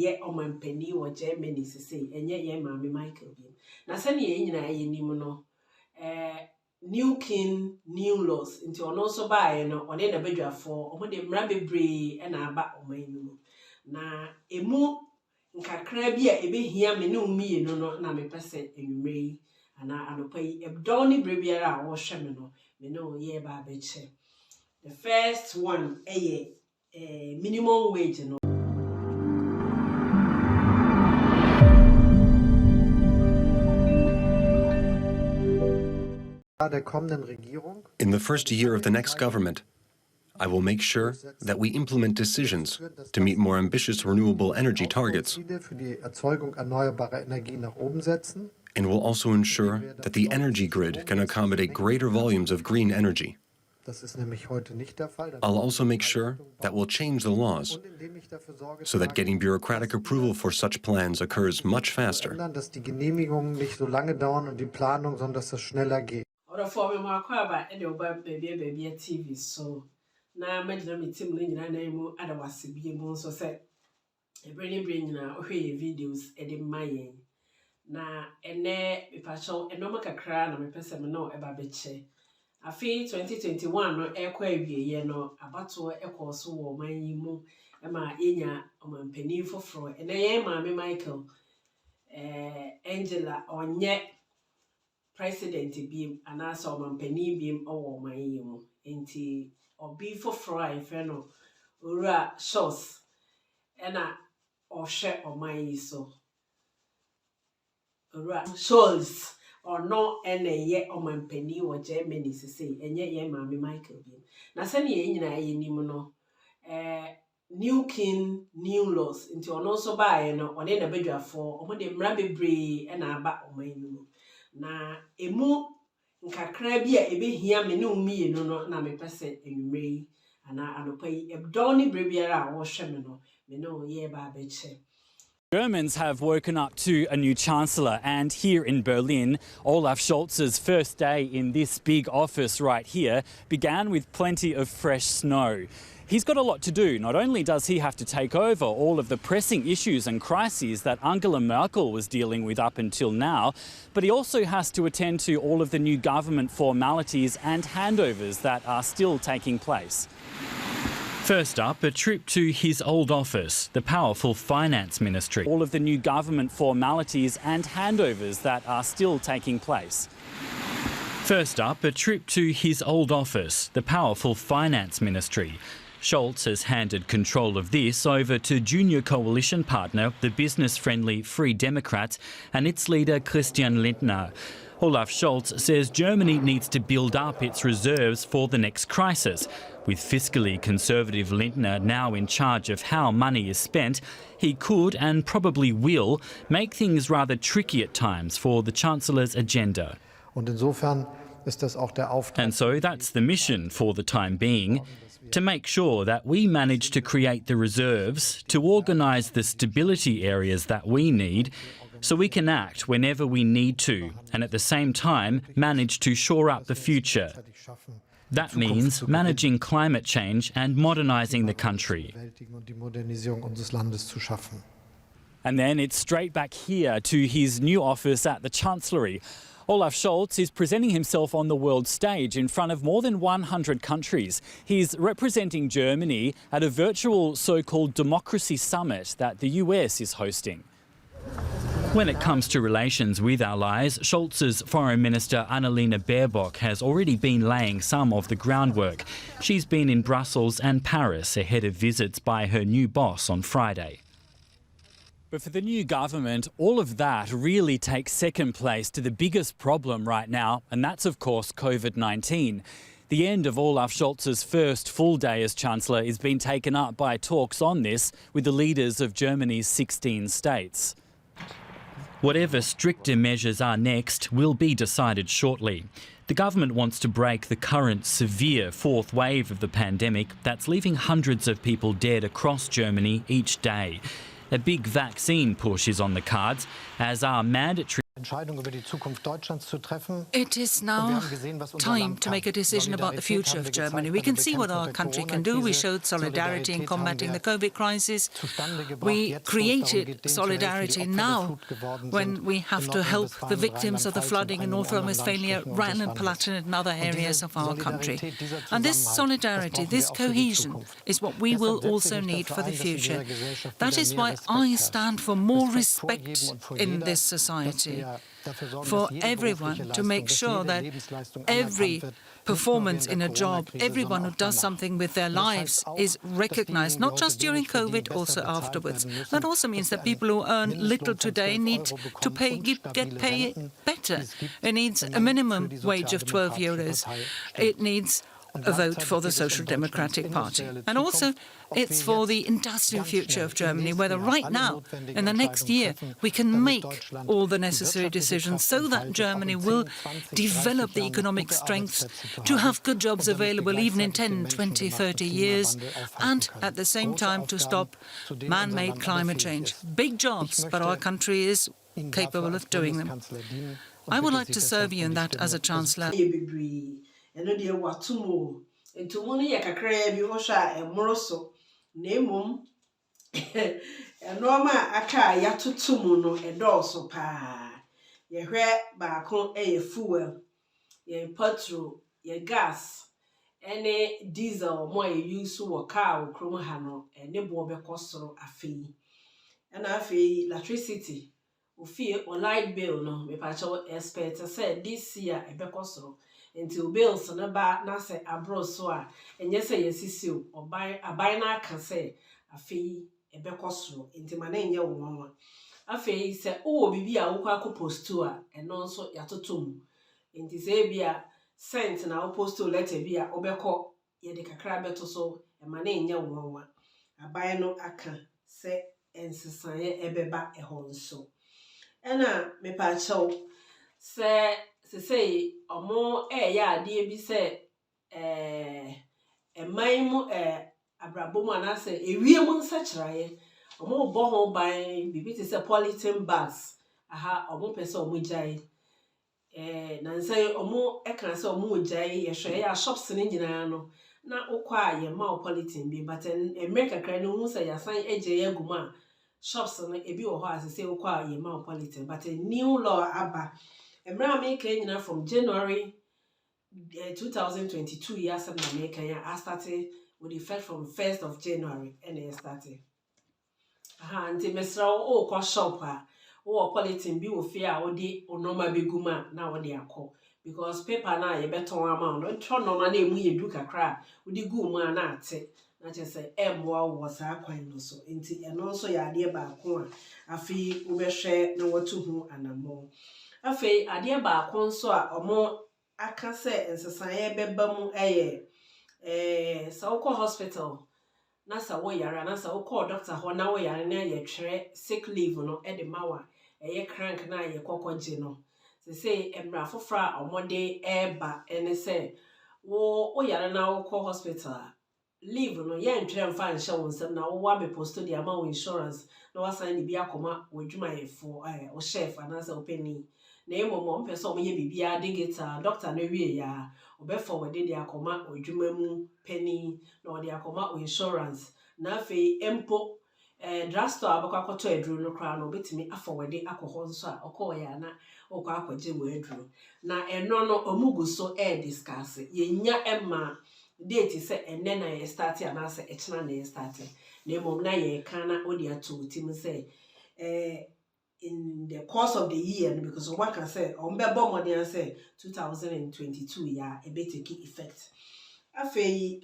ye omampani or Germany say, and yet ye mammy Michael beam. Na sani ye na ye nimuno, new king, new laws, into on also by no on in a bedroom for when the rabbi bray and a bat on my new. Na emu nkakra bi a ebe hia me no mi no na me pese enwumrei ana anopai ebdoni brebiara a wo hwe me no me no ye ba be che. The first one minimum wage no. In the first year of the next government, I will make sure that we implement decisions to meet more ambitious renewable energy targets, and will also ensure that the energy grid can accommodate greater volumes of green energy. I'll also make sure that we'll change the laws so that getting bureaucratic approval for such plans occurs much faster. TV so na imagine me team nyina na mu adawase bie mu so say e brain nyina ohwe videos e de mayen na ene mepacho enoma kakra na mepese me no eba beche afi 2021 no ekwa awieye no abato ekoso wo manyi mu e ma yenya omampani foforo ene ye maame Michael Angela onye president biem anasa omampani biem owo manyi mu enti obi foforo a ife no ora shows ena ohwe omanyi so ora shows or no ene ye omampani wo Germany say enye ye maame Michael biem na sane ye nyina ye nim no new king new laws into ono so bae no one na bedwafo omo de mra bebre na aba omanyi mu na emu nkakra bi a ebe hia me no mi no na me pese enwumrei ana anopai ebdoni brebiara a wo hwe me no ye ba be che. Germans have woken up to a new chancellor, and here in Berlin, Olaf Scholz's first day in this big office right here began with plenty of fresh snow. He's got a lot to do. Not only does he have to take over all of the pressing issues and crises that Angela Merkel was dealing with up until now, but he also has to attend to all of the new government formalities and handovers that are still taking place. First up, a trip to his old office, the powerful finance ministry. All of the new government formalities and handovers that are still taking place. First up, a trip to his old office, the powerful finance ministry. Scholz has handed control of this over to junior coalition partner, the business-friendly Free Democrats, and its leader Christian Lindner. Olaf Scholz says Germany needs to build up its reserves for the next crisis. With fiscally conservative Lindner now in charge of how money is spent, he could and probably will make things rather tricky at times for the Chancellor's agenda. And so that's the mission for the time being, to make sure that we manage to create the reserves, to organise the stability areas that we need, so we can act whenever we need to, and at the same time manage to shore up the future. That means managing climate change and modernising the country. And then it's straight back here to his new office at the Chancellery. Olaf Scholz is presenting himself on the world stage in front of more than 100 countries. He's representing Germany at a virtual so-called democracy summit that the US is hosting. When it comes to relations with allies, Scholz's Foreign Minister Annalena Baerbock has already been laying some of the groundwork. She's been in Brussels and Paris ahead of visits by her new boss on Friday. But for the new government, all of that really takes second place to the biggest problem right now, and that's, of course, COVID-19. The end of Olaf Scholz's first full day as Chancellor is being taken up by talks on this with the leaders of Germany's 16 states. Whatever stricter measures are next will be decided shortly. The government wants to break the current severe fourth wave of the pandemic that's leaving hundreds of people dead across Germany each day. A big vaccine push is on the cards, as are mandatory. It is now time to make a decision about the future of Germany. We can see what our country can do. We showed solidarity in combating the COVID crisis. We created solidarity now when we have to help the victims of the flooding in North Rhine-Westphalia, Rhine-Palatinate and other areas of our country. And this solidarity, this cohesion, is what we will also need for the future. That is why I stand for more respect in this society, for everyone, to make sure that every performance in a job, everyone who does something with their lives is recognized, not just during COVID, also afterwards. That also means that people who earn little today need to get paid better. It needs a minimum wage of 12 euros. It needs a vote for the Social Democratic Party. And also, it's for the industrial future of Germany, whether right now, in the next year, we can make all the necessary decisions so that Germany will develop the economic strength to have good jobs available even in 10, 20, 30 years, and at the same time to stop man-made climate change. Big jobs, but our country is capable of doing them. I would like to serve you in that as a Chancellor. Eno de watumo entumo ne yakakra bi ho hwa emoro so na emom eno ma aka yatotumu no edoso pa ye hwe baako fuel ye petrol ye gas ene diesel mo ye use wo car wo krom ha no ene bo bekosoro afei ena afei electricity ofie o light bill no me pa cho expect say this year ebekosoro until bills na ba na se abro so a enye se yesisi abai na aka se afei ebekosoro ntima na enye wo nwa afei se o bibi a wo kwa postu a eno nso yatotom nti se bia cent na wo postu letter bia obekọ ye de kakra beto so e ma na enye wo nwa abai no aka se ensesaye ebeba ehọ nso ena me pa chaw se say omo ya ade bi se eman mu abrabo mu anase ewie mu nsachiraye omo bo ho ban bibi te se polythene bags aha omo pese omo jai na nse omo kan se omo jai ye hwe ya shops ni nyina no na ukwa ye ma polythene bi but America kra no hu se ya san eje ye guma shops no ebi wo ho asese ukwa ye ma polythene but a new law aba America from January 2022 years of America I started with effect from 1st of January and I started anti mesra o kwa shop o polythene bi wo fia o di onoma beguma na wo di akọ because paper na ye beton ama no tro normal na emu ye du kakra o di gu mu na ate na che say emwa wo sa kwan no so enti eno so ya ade ba ko afi wo behwe na watu hu anamo afei ade ba ko nso a omo aka se ensesan beba mu sa wo hospital na sa wo yare na sa wo doctor ho na wo yare na ye twere sick leave no de mawa crank na ye kokoje no se emra fofra omode eba ene se wo yare na wo hospital leave no ye ntwere mfa nhye wo nsem na wo wa be posto di ama wo insurance na wasan ni bi akoma wo dwuma yefo wo chef anasa openi na emomo mpese omoye bibia digita doctor na wie ya obe forward dey akoma odwuma mu penny na odi akoma insurance na afei empo drugstore abakwakoto eduru no kra no betimi forward akọhọ nso a okọ ya na okọ akwaje wo eduru na eno no omugu so discuss yenya emma date se enne na ye start anase echina na ye start na emom na ye kana odi ato tim se in the course of the year because what can say on bebo modern say 2022 ya e be take effect afei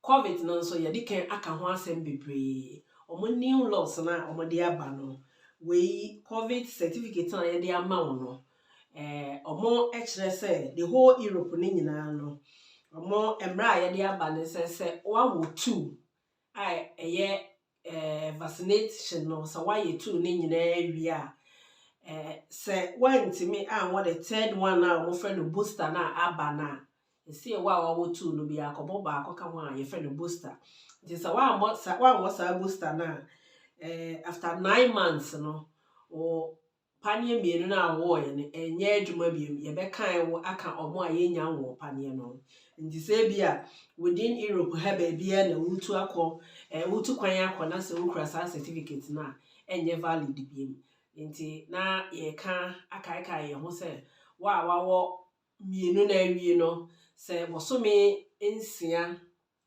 covid no so ya diken aka ho asem bebre omo new laws na omo de aba no we covid certificate na ye de ama no omo ekire say the whole Europe ni nyina no omo emra ye de aba ne se one or two vaccination no so why you two ni nyina wi a say one to me what the third one now mo friend booster na aba na see wa two no bi akobo ba akoka ho a ye friend booster this one was a booster na after 9 months no or panie mienu na wo ye enye adwuma biem ye be kan wo aka omo a ye nya wo panie no nti se bia within Europe ha ba bia na wutu akọ wutu kwan akọ na se wukura sa certificate na enye valid biem nti na ye ka aka ye ho se wa wo mienu na awie no se bosome ensia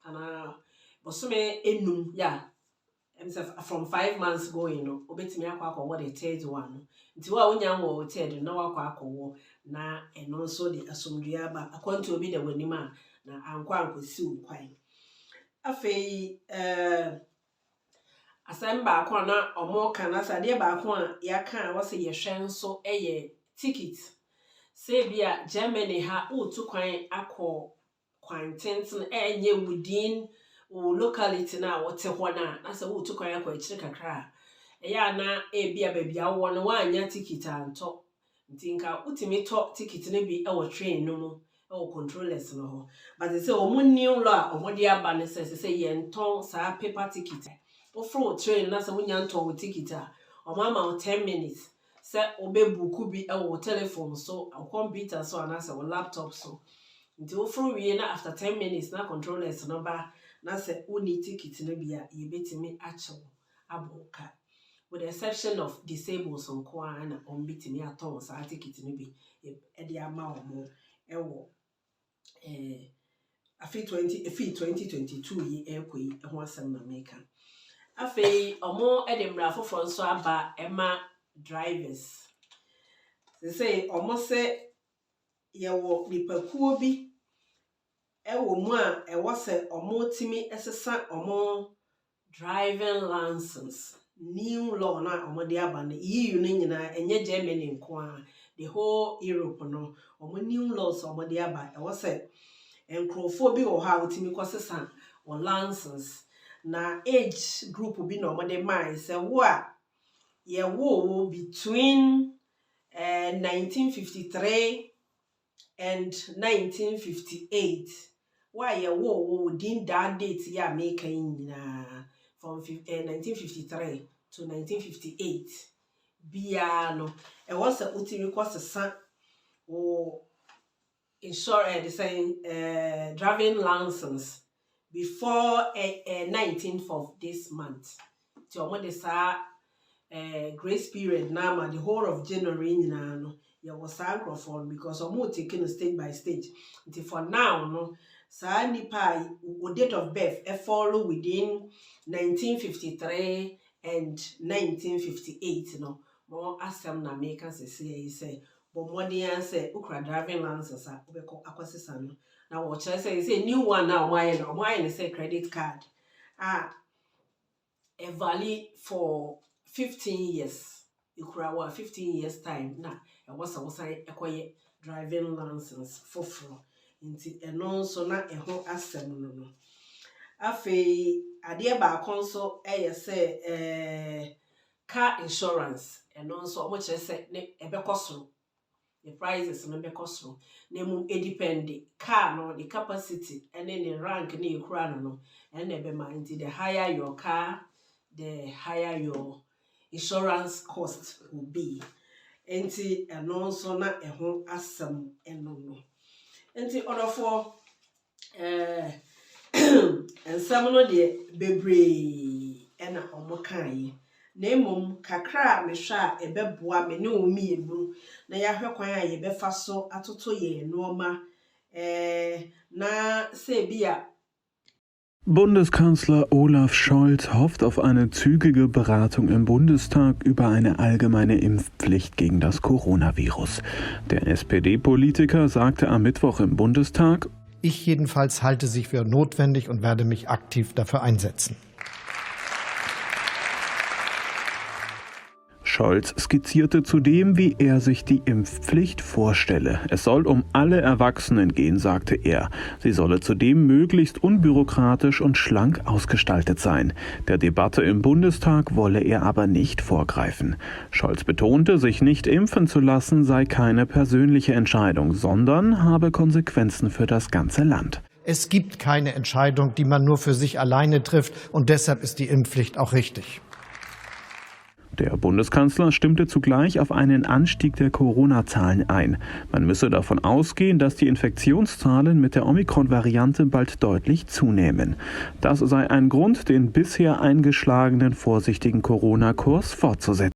ana bosome enum ya from 5 months going no obetimi akọ what the third one nti wa onya wo third na wakọ akọ na eno nso de asomdua ba Akwantuo bi de wanima na ankwasi ukwan afei asemba akọ na omo kana sade ba akọ a ya kan wo se ye hwe nso eye ticket se bia Germany ha utu kwan akọ quantenten enye within o locality na wote ho na se utu kwan akọ ekire kakra eya na bia bia wo no wanya ticket anto ntinka utimi to ticket ne bi e wo train no mu e controllers no ho but say omo new law omo de aba ne say ye nton sa paper ticket o fro train na se wonya nton wo ticket a omo ama 10 minutes se obebuku bi e wo telephone so or computer so na se wo laptop so nti o fro wie na after 10 minutes na controllers no ba na se uni ticket no bia ye betimi achew aboka with the exception of disabled so kwa na ombitimi aton sa ticket no bi e de ama omo ewo afi 2022 yi ekoi ho asem na meka afei omo e de mra foforo nso aba ema drivers say omo se ye wo nipakuo bi ewo mu a ewo se omo timi esesa omo driving license new law na omo de aba na EU no nyina enye Germany nko a the whole Europe no omo new laws omo de aba ewo se enkrofo bi wo ha otimi kosesa on license na age group bi na omo de mai se wo a ye wo between 1953 and 1958 why ye wo within that date ya make from 1953 to 1958 bia no e was a utimi kwasesa o insurance the same driving license before 19th of this month ti omo de sa grace period now the whole of January no ya was microphone because omo taking stage by stage until for now no sa nipa o date of birth e follow within 1953 and 1958 no more asem na make us say but more than say ukra driving license obeko akwasesa no na wo chere say new one now why say credit card a valid for 15 years ukra wa 15 years time na e was ekoye driving license for nti eno so na eho asem no afei ade ba akonso say car insurance eno so omo chere say ne ebekosoro the prices no bekosoro na mu depend car no the capacity and then the rank na ekura no and ebe ma nti the higher your car the higher your insurance cost will be enti eno so na eho asem eno no enti odofo ensam no de bebre ena omo kan na emom kakra me hwa ebeboa me ne omienu na ya hwe kwan a ye befa so atoto ye noma na se bia. Bundeskanzler Olaf Scholz hofft auf eine zügige Beratung im Bundestag über eine allgemeine Impfpflicht gegen das Coronavirus. Der SPD-Politiker sagte am Mittwoch im Bundestag: Ich jedenfalls halte sie für notwendig und werde mich aktiv dafür einsetzen. Scholz skizzierte zudem, wie er sich die Impfpflicht vorstelle. Es soll um alle Erwachsenen gehen, sagte er. Sie solle zudem möglichst unbürokratisch und schlank ausgestaltet sein. Der Debatte im Bundestag wolle er aber nicht vorgreifen. Scholz betonte, sich nicht impfen zu lassen sei keine persönliche Entscheidung, sondern habe Konsequenzen für das ganze Land. Es gibt keine Entscheidung, die man nur für sich alleine trifft, und deshalb ist die Impfpflicht auch richtig. Der Bundeskanzler stimmte zugleich auf einen Anstieg der Corona-Zahlen ein. Man müsse davon ausgehen, dass die Infektionszahlen mit der Omikron-Variante bald deutlich zunehmen. Das sei ein Grund, den bisher eingeschlagenen vorsichtigen Corona-Kurs fortzusetzen.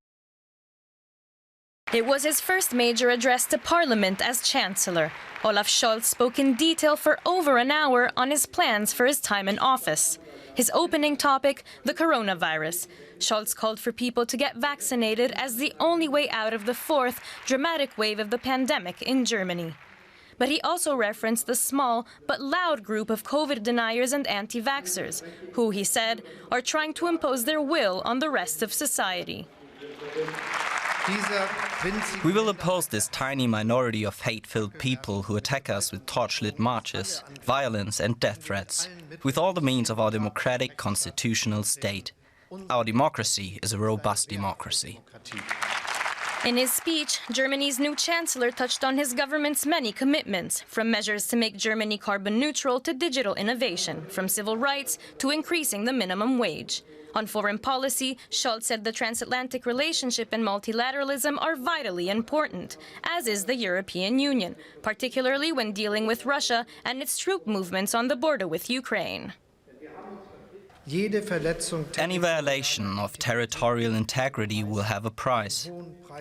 It was his first major address to Parliament as Chancellor. Olaf Scholz spoke in detail for over an hour on his plans for his time in office. His opening topic, the coronavirus. Scholz called for people to get vaccinated as the only way out of the fourth dramatic wave of the pandemic in Germany. But he also referenced the small but loud group of COVID deniers and anti-vaxxers, who, he said, are trying to impose their will on the rest of society. We will oppose this tiny minority of hate-filled people who attack us with torch-lit marches, violence and death threats, with all the means of our democratic constitutional state. Our democracy is a robust democracy. In his speech, Germany's new chancellor touched on his government's many commitments, from measures to make Germany carbon neutral to digital innovation, from civil rights to increasing the minimum wage. On foreign policy, Scholz said the transatlantic relationship and multilateralism are vitally important, as is the European Union, particularly when dealing with Russia and its troop movements on the border with Ukraine. Any violation of territorial integrity will have a price,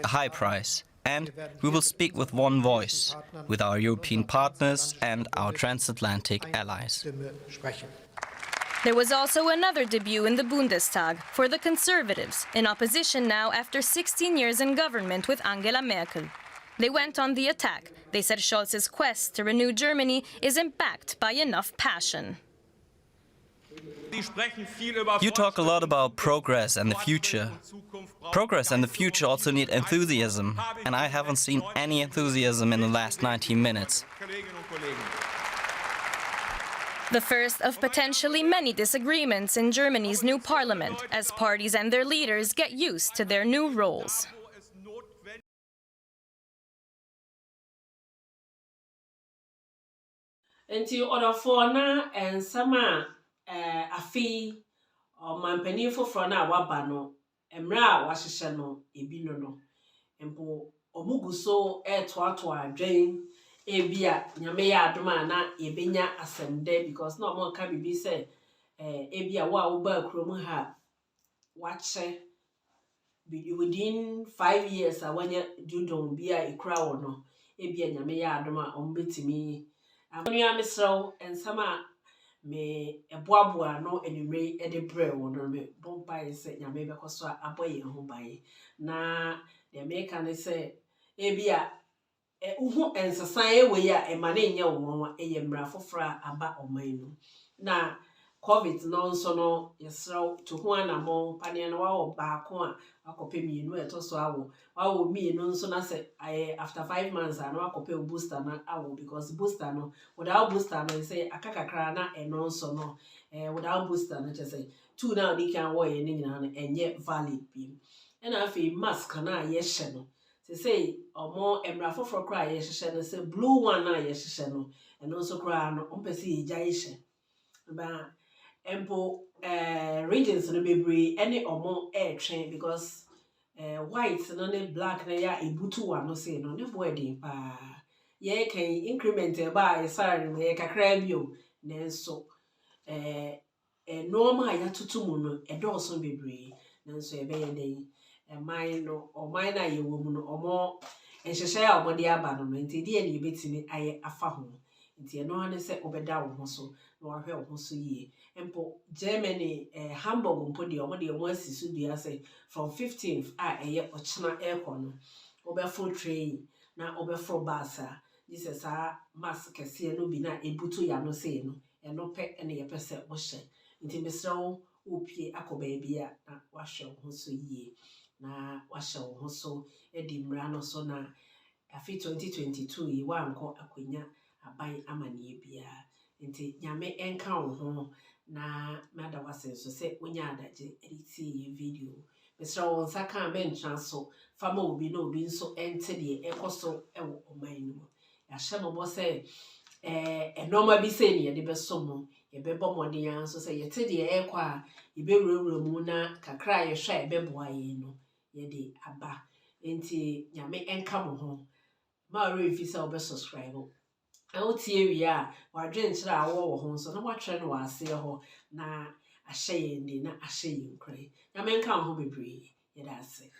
a high price, and we will speak with one voice, with our European partners and our transatlantic allies. There was also another debut in the Bundestag for the Conservatives, in opposition now after 16 years in government with Angela Merkel. They went on the attack. They said Scholz's quest to renew Germany isn't backed by enough passion. You talk a lot about progress and the future. Progress and the future also need enthusiasm, and I haven't seen any enthusiasm in the last 19 minutes. The first of potentially many disagreements in Germany's new parliament, as parties and their leaders get used to their new roles. Nti odofo na ensem a afi omampani foforo na waba no emra a wahehye no ebi no empo omuguso etoato adwen ebia nyame ya adoma na ebenya asemde because na omo ka bibi say ebia wa wo ba krom ha wache within 5 years awanya dudon bia ekura wo no ebia nyame ya adoma ombetimi Anuya misraw ensama me eboaboa no enumre ede bre wo no me bompa ise nyame bekoso aboye ho baye na de meka ne se ebia uhu ensesan ewe ya emane nya wo eyemra fofora aba oman no na covid no nso no yesraw to ho anamo pane no wa baako a akope mienu etoso awo wawo mienu nso na se after 5 months na akope booster na awo because booster no without booster no say akakakra na eno nso no without booster no say 2 na di kan wo ye ni nyina no enye valid bi na afi mask na ye hye no say omo emra foforo kra ye hye no say blue one na ye hye no eno nso kra no ompese ye gya hye ba empo regions no bebre any omo train because white no ne black na ya ebutu wa no say no ne boarding pa ye kan increment e ba salary me kakra bio nenso normal ya tutumu no edoso bebre nenso e be ye den mine no o mine na ye wo mu no omo enhehye ya omo de aba no nti de ye betimi aye afa ho nti no ane se obeda wo ho so na wahwe wo ho so yie empo Germany Hamburg mpo de omo de omo asisu dua say from 15th eye ochina aircon no obefo train na obefo bus this is a mask kese no bi na ebutu ya no say no eno pe ene ye pese wo hye nti mesrawo opie akoba bia na wahwe wo ho so yie na wahye wo ho so edi mra no so na afi 2022 yi wa anko akonya aban amane bia nti nyame enka wo ho na mada wase so se onya adaje editi video mesra won saka mentra so fama obi na obi nso ente de ekoso ewo oman no ya hye no bo se enoma bi se ne de beso mo ye bebo modin ya so se yete de ekwa ye bewurawura mu na kakra ye hwa e beboa ye no yɛde aba enti nyame enka mo ho ma refi sɛ obe subscribe ɛwo tie wie a wadwen kyerɛ a wo ho so na watwere no wase ho na ahyɛ yɛn di na ahyɛ yɛn kran nyame enka ho bebree yɛda ase